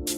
Hey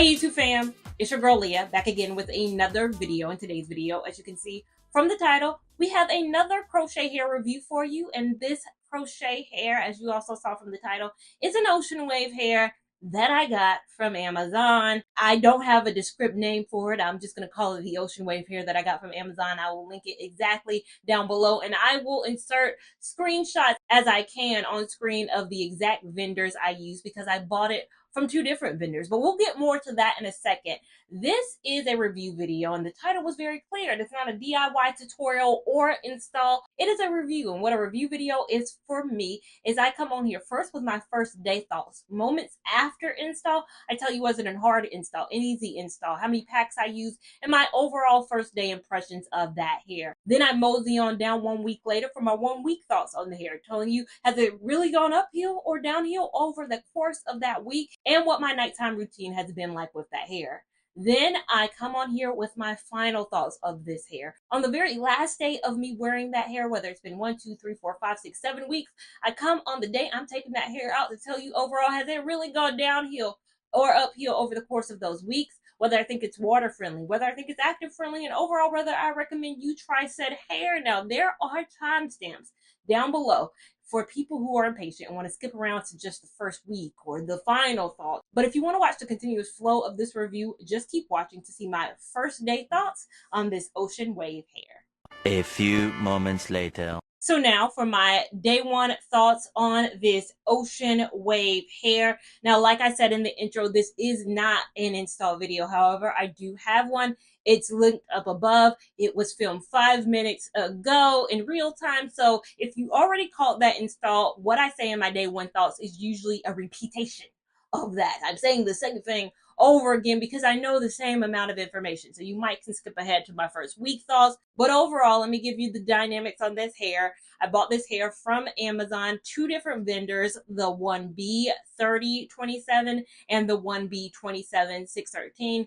YouTube fam, it's your girl Leah back again with another video. In today's video, as you can see from the title, we have another crochet hair review for you. And this crochet hair, as you also saw from the title, is an ocean wave hair that I got from Amazon. I don't have a descriptive name for it. I'm just going to call it the ocean wave hair that I got from Amazon. I will link it exactly down below, and I will insert screenshots as I can on screen of the exact vendors I use because I bought it from two different vendors, but we'll get more to that in a second. This is a review video, and the title was very clear. It's not a DIY tutorial or install. It is a review, and what a review video is for me is I come on here first with my first day thoughts. Moments after install, I tell you was it a hard install, an easy install, how many packs I used, and my overall first day impressions of that hair. Then I mosey on down 1 week later for my 1 week thoughts on the hair, telling you has it really gone uphill or downhill over the course of that week, and what my nighttime routine has been like with that hair. Then I come on here with my final thoughts of this hair. On the very last day of me wearing that hair, whether it's been 1, 2, 3, 4, 5, 6, 7 weeks, I come on the day I'm taking that hair out to tell you overall, has it really gone downhill or uphill over the course of those weeks? Whether I think it's water friendly, whether I think it's active friendly, and overall whether I recommend you try said hair. Now, there are timestamps down below for people who are impatient and want to skip around to just the first week or the final thought. But if you want to watch the continuous flow of this review, just keep watching to see my first day thoughts on this ocean wave hair. A few moments later. So now for my day one thoughts on this ocean wave hair. Now, like I said in the intro, this is not an install video. However, I do have one. It's linked up above. It was filmed 5 minutes ago in real time. So if you already caught that install, what I say in my day one thoughts is usually a repetition of that. I'm saying the same thing over again because I know the same amount of information. So you might can skip ahead to my first week thoughts. But overall, let me give you the dynamics on this hair. I bought this hair from Amazon, two different vendors, the 1B 3027 and the 1B 27613.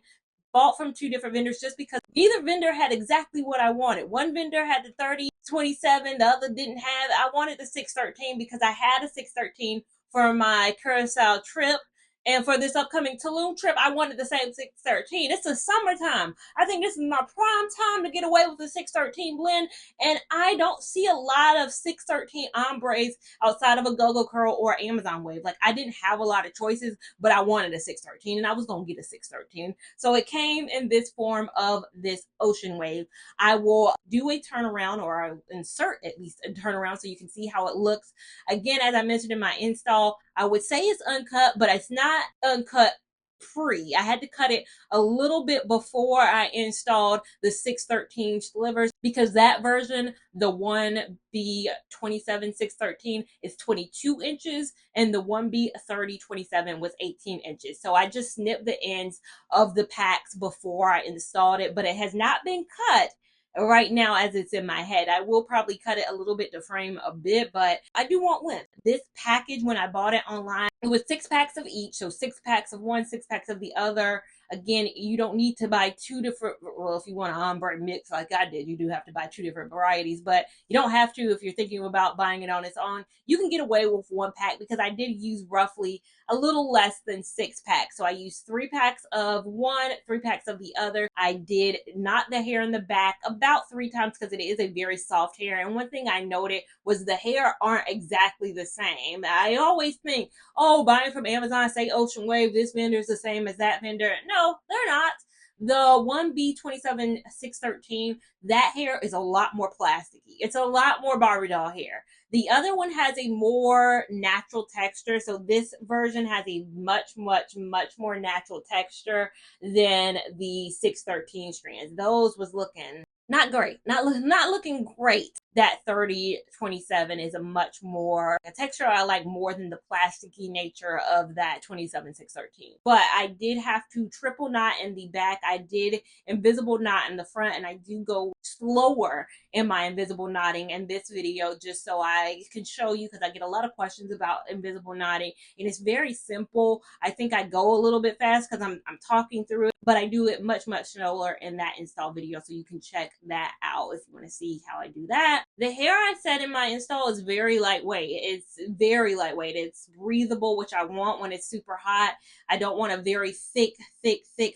Bought from two different vendors just because neither vendor had exactly what I wanted. One vendor had the 3027, the other didn't have. I wanted the 613 because I had a 613 for my Curacao trip. And for this upcoming Tulum trip, I wanted the same 613. It's the summertime. I think this is my prime time to get away with the 613 blend. And I don't see a lot of 613 ombres outside of a Go-Go Curl or Amazon Wave. Like, I didn't have a lot of choices, but I wanted a 613 and I was going to get a 613. So it came in this form of this ocean wave. I will do a turnaround, or I'll insert at least a turnaround so you can see how it looks. Again, as I mentioned in my install, I would say it's uncut, but it's not uncut pre. I had to cut it a little bit before I installed the 613 slivers because that version, the 1B 27613, is 22 inches and the 1B 3027 was 18 inches. So I just snipped the ends of the packs before I installed it, but it has not been cut right now as it's in my head. I will probably cut it a little bit to frame a bit, but I do want length. This package, when I bought it online, it was 6 packs of each. So 6 packs of one, 6 packs of the other. Again, you don't need to buy two different, well, if you want an ombre mix like I did, you do have to buy 2 different varieties, but you don't have to if you're thinking about buying it on its own. You can get away with 1 pack because I did use roughly a little less than 6 packs. So I used 3 packs of one, 3 packs of the other. I did knot the hair in the back about 3 times because it is a very soft hair. And one thing I noted was the hair aren't exactly the same. I always think, oh, buying from Amazon, say Ocean Wave, this vendor is the same as that vendor. No, they're not. The 1B 27613, that hair is a lot more plasticky. It's a lot more Barbie doll hair. The other one has a more natural texture. So this version has a much more natural texture than the 613 strands. Those was looking not great, not looking great. That 3027 is a much more a texture I like more than the plasticky nature of that 27,613. But I did have to triple knot in the back. I did invisible knot in the front, and I do go slower in my invisible knotting in this video just so I can show you, because I get a lot of questions about invisible knotting, and it's very simple. I think I go a little bit fast because I'm talking through it, but I do it much slower in that install video, so you can check that out if you want to see how I do that. The hair I said in my install is very lightweight. It's very lightweight. It's breathable, which I want when it's super hot. I don't want a very thick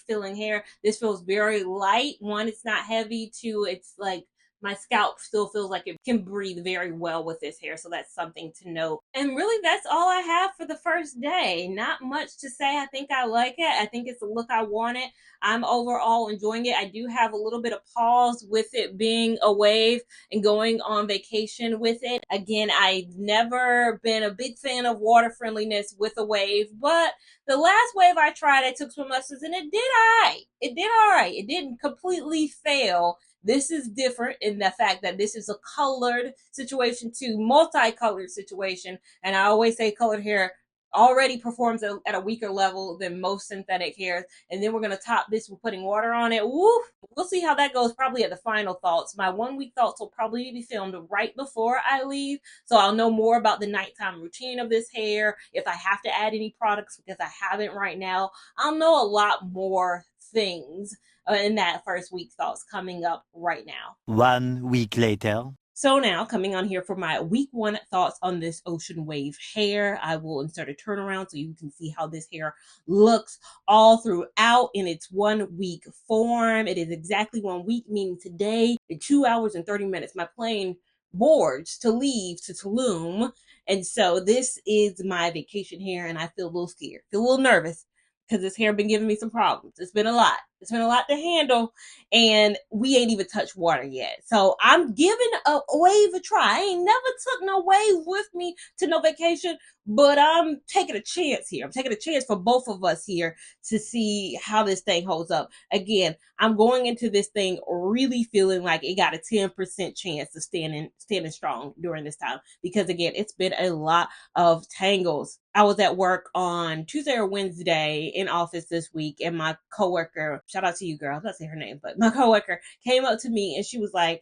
feeling hair. This feels very light. One, it's not heavy. Two, it's like my scalp still feels like it can breathe very well with this hair, so that's something to note. And really, that's all I have for the first day. Not much to say. I think I like it. I think it's the look I wanted. I'm overall enjoying it. I do have a little bit of pause with it being a wave and going on vacation with it. Again, I've never been a big fan of water friendliness with a wave, but the last wave I tried, I took swim lessons and it did all right. It did all right. It didn't completely fail. This is different in the fact that this is a colored situation to multicolored situation. And I always say colored hair already performs at a weaker level than most synthetic hairs. And then we're going to top this with putting water on it. Woo! We'll see how that goes probably at the final thoughts. My 1 week thoughts will probably be filmed right before I leave. So I'll know more about the nighttime routine of this hair. If I have to add any products, because I haven't right now, I'll know a lot more things in that first week thoughts coming up right now. 1 week later. So now, coming on here for my week 1 thoughts on this ocean wave hair, I will insert a turnaround so you can see how this hair looks all throughout in its 1 week form. It is exactly 1 week, meaning today, in 2 hours and 30 minutes, my plane boards to leave to Tulum. And so this is my vacation hair, and I feel a little scared, feel a little nervous, because this hair been giving me some problems. It's been a lot. It's been a lot to handle, and we ain't even touched water yet. So I'm giving a wave a try. I ain't never took no wave with me to no vacation, but I'm taking a chance here. I'm taking a chance for both of us here to see how this thing holds up. Again, I'm going into this thing really feeling like it got a 10% chance of standing strong during this time, because again, it's been a lot of tangles. I was at work on Tuesday or Wednesday in office this week, and my coworker, shout out to you, girl, I was about to say her name, but my coworker came up to me and she was like,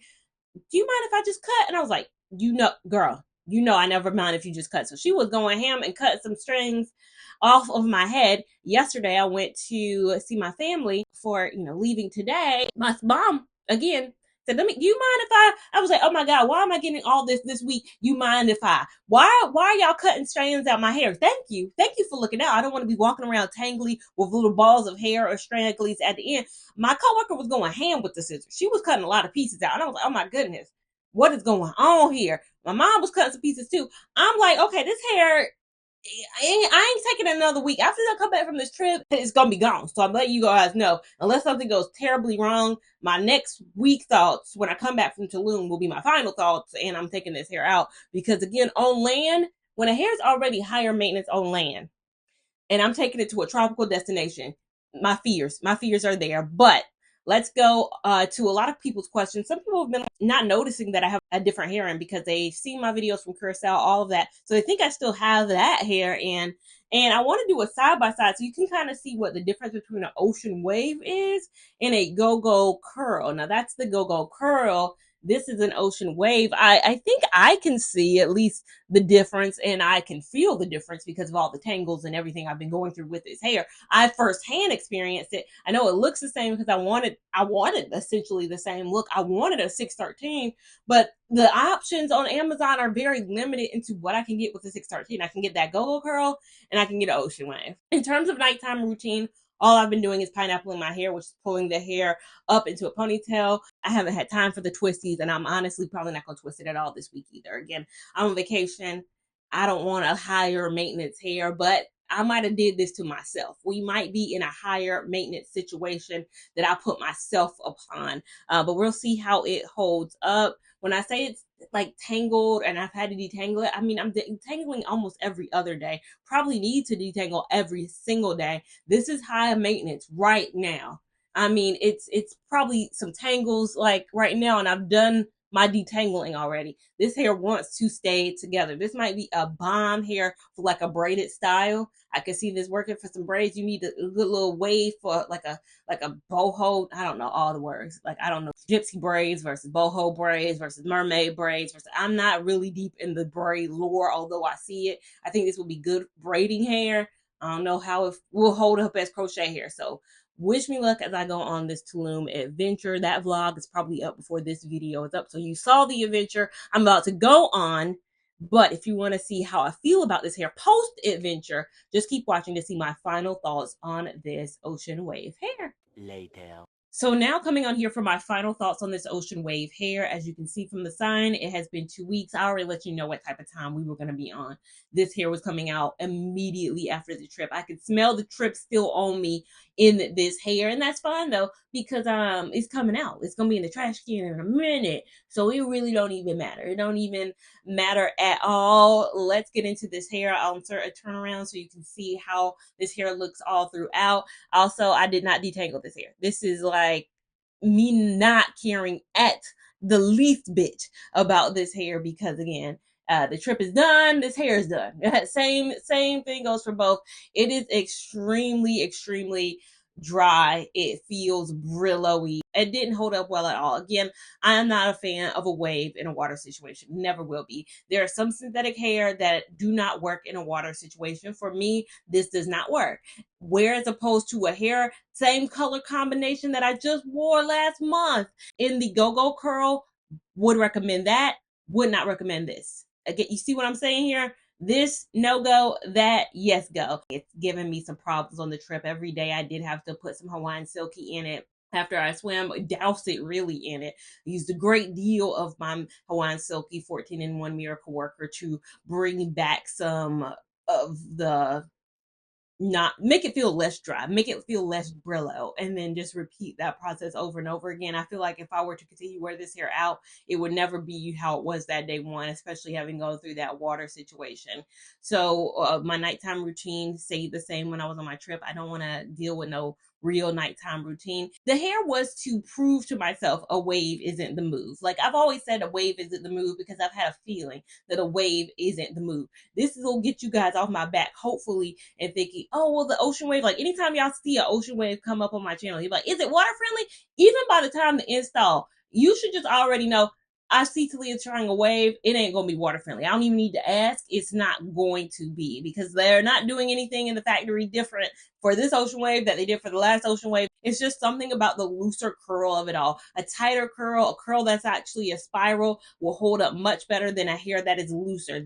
"Do you mind if I just cut?" And I was like, girl, I never mind if you just cut. So she was going ham and cut some strings off of my head. Yesterday, I went to see my family for, leaving today. My mom, again, said, do you mind if I was like, oh my God, why am I getting all this week? You mind if why are y'all cutting strands out my hair? Thank you for looking out. I don't want to be walking around tangly with little balls of hair or stranglies at the end. My coworker was going ham with the scissors. She was cutting a lot of pieces out. And I was like, oh my goodness, what is going on here? My mom was cutting some pieces too. I'm like, okay, this hair, I ain't taking another week. After I come back from this trip, it's gonna be gone. So I'm letting you guys know, unless something goes terribly wrong, my next week thoughts when I come back from Tulum will be my final thoughts, and I'm taking this hair out because again, on land, when a hair is already higher maintenance on land, and I'm taking it to a tropical destination, my fears are there. But let's go to a lot of people's questions. Some people have been not noticing that I have a different hair in because they've seen my videos from Curacao, all of that. So they think I still have that hair in. And I want to do a side by side so you can kind of see what the difference between an ocean wave is and a go-go curl. Now that's the go-go curl. This is an ocean wave. I think I can see at least the difference, and I can feel the difference because of all the tangles and everything I've been going through with this hair. I firsthand experienced it. I know it looks the same because I wanted essentially the same look. I wanted a 613, but the options on Amazon are very limited into what I can get with the 613. I can get that go-go curl and I can get an ocean wave. In terms of nighttime routine, all I've been doing is pineappling my hair, which is pulling the hair up into a ponytail. I haven't had time for the twisties, and I'm honestly probably not going to twist it at all this week either. Again, I'm on vacation. I don't want a higher maintenance hair, but I might have did this to myself. We might be in a higher maintenance situation that I put myself upon, but we'll see how it holds up. When I say it's like tangled and I've had to detangle it, I mean, I'm detangling almost every other day. Probably need to detangle every single day. This is high maintenance right now. I mean, it's probably some tangles like right now, and I've done my detangling already. This hair wants to stay together. This might be a bomb hair for like a braided style. I can see this working for some braids. You need a good little wave for like a boho. I don't know all the words. Like I don't know gypsy braids versus boho braids versus mermaid braids versus. I'm not really deep in the braid lore, although I see it. I think this will be good braiding hair. I don't know how it will hold up as crochet hair. So wish me luck as I go on this Tulum adventure. That vlog is probably up before this video is up. So you saw the adventure I'm about to go on. But if you want to see how I feel about this hair post adventure, just keep watching to see my final thoughts on this ocean wave hair. Later. So now coming on here for my final thoughts on this ocean wave hair. As you can see from the sign, it has been 2 weeks. I already let you know what type of time we were going to be on. This hair was coming out immediately after the trip. I could smell the trip still on me in this hair, and that's fine though because it's coming out. It's going to be in the trash can in a minute. So it really don't even matter. It don't even matter at all. Let's get into this hair. I'll insert a turnaround so you can see how this hair looks all throughout. Also, I did not detangle this hair. This is like me not caring at the least bit about this hair because again, the trip is done. This hair is done. Same thing goes for both. It is extremely dry. It feels brillo-y. It didn't hold up well at all. Again, I am not a fan of a wave in a water situation. Never will be. There are some synthetic hair that do not work in a water situation. For me, this does not work. Where as opposed to a hair, same color combination that I just wore last month in the go-go curl, would recommend that, would not recommend this. Again, you see what I'm saying here? This no go, that yes go. It's giving me some problems on the trip. Every day I did have to put some Hawaiian Silky in it. After I swam, doused it really in it. I used a great deal of my Hawaiian Silky 14-in-1 Miracle Worker to bring back some of the, not make it feel less dry, make it feel less Brillo, and then just repeat that process over and over again. I feel like if I were to continue to wear this hair out, it would never be how it was that day one, especially having gone through that water situation. So my nighttime routine stayed the same when I was on my trip. I don't want to deal with no real nighttime routine. The hair was to prove to myself a wave isn't the move. Like I've always said, a wave isn't the move because I've had a feeling that a wave isn't the move. This will get you guys off my back, hopefully, and thinking, oh, well, the ocean wave, like anytime y'all see an ocean wave come up on my channel, you're like, is it water friendly? Even by the time the install, you should just already know, I see Talia trying a wave. It ain't going to be water friendly. I don't even need to ask. It's not going to be because they're not doing anything in the factory different for this ocean wave that they did for the last ocean wave. It's just something about the looser curl of it all. A tighter curl, a curl that's actually a spiral will hold up much better than a hair that is looser.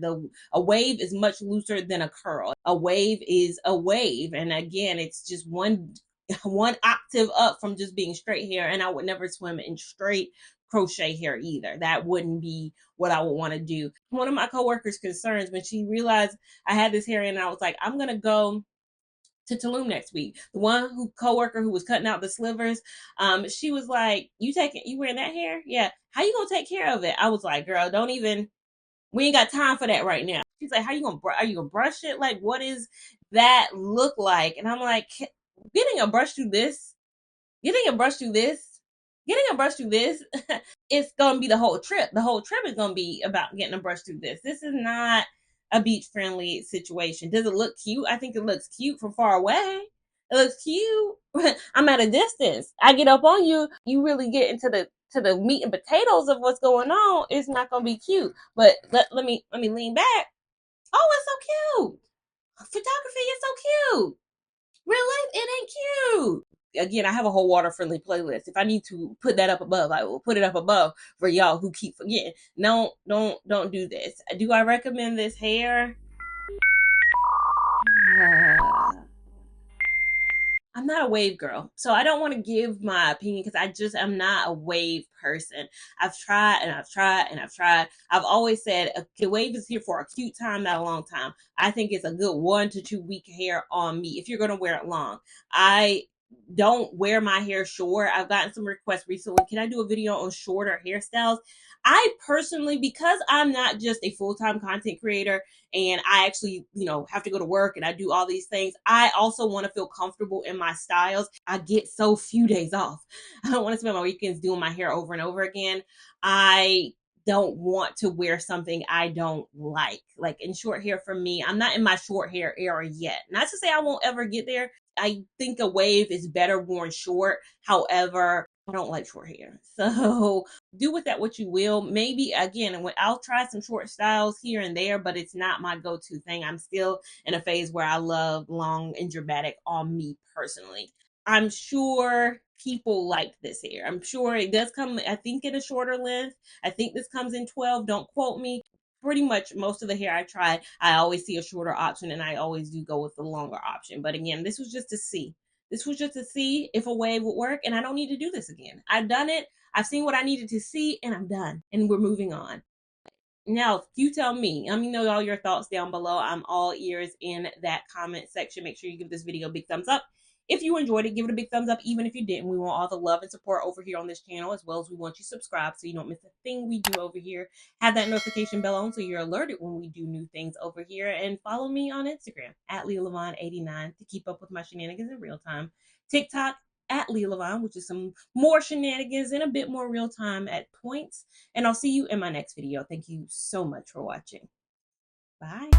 A wave is much looser than a curl. A wave is a wave. And again, it's just one octave up from just being straight hair. And I would never swim in straight crochet hair either. That wouldn't be what I would want to do. One of my coworkers' concerns when she realized I had this hair and I was like, I'm gonna go to Tulum next week. The one coworker who was cutting out the slivers, she was like, you wearing that hair? Yeah. How you gonna take care of it? I was like, girl, don't even, we ain't got time for that right now. She's like, are you gonna brush it? Like, what is that look like? And I'm like, getting a brush through this, getting a brush through this, getting a brush through this. It's gonna be the whole trip. The whole trip is gonna be about getting a brush through this. This is not a beach friendly situation. Does it look cute? I think it looks cute from far away. It looks cute. I'm at a distance. I get up on you, you really get into the meat and potatoes of what's going on. It's not gonna be cute. But let me lean back. Oh, it's so cute. Photography is so cute. Real life, it ain't cute. Again, I have a whole water friendly playlist. If I need to put that up above, I will put it up above for y'all who keep forgetting. No, don't do this. Do I recommend this hair? I'm not a wave girl, so I don't want to give my opinion because I just am not a wave person. I've tried and I've tried and I've tried. I've always said a wave is here for a cute time, not a long time. I think it's a good 1 to 2 week hair on me if you're gonna wear it long. I don't wear my hair short. I've gotten some requests recently. Can I do a video on shorter hairstyles? I personally, because I'm not just a full-time content creator and I actually, have to go to work and I do all these things, I also want to feel comfortable in my styles. I get so few days off. I don't want to spend my weekends doing my hair over and over again. I don't want to wear something I don't like. Like in short hair for me, I'm not in my short hair era yet. Not to say I won't ever get there. I think a wave is better worn short. However, I don't like short hair. So do with that what you will. Maybe again, I'll try some short styles here and there, but it's not my go-to thing. I'm still in a phase where I love long and dramatic on me personally. I'm sure people like this hair. I'm sure it does come, I think, in a shorter length. I think this comes in 12. Don't quote me. Pretty much most of the hair I tried, I always see a shorter option and I always do go with the longer option. But again, this was just to see. This was just to see if a wave would work, and I don't need to do this again. I've done it. I've seen what I needed to see, and I'm done. And we're moving on. Now, you tell me. Let me know all your thoughts down below. I'm all ears in that comment section. Make sure you give this video a big thumbs up. If you enjoyed it, give it a big thumbs up. Even if you didn't, we want all the love and support over here on this channel, as well as we want you subscribed so you don't miss a thing we do over here. Have that notification bell on so you're alerted when we do new things over here. And follow me on Instagram at Lia Lavon 89 to keep up with my shenanigans in real time. TikTok at Lia Lavon, which is some more shenanigans and a bit more real time at points. And I'll see you in my next video. Thank you so much for watching. Bye.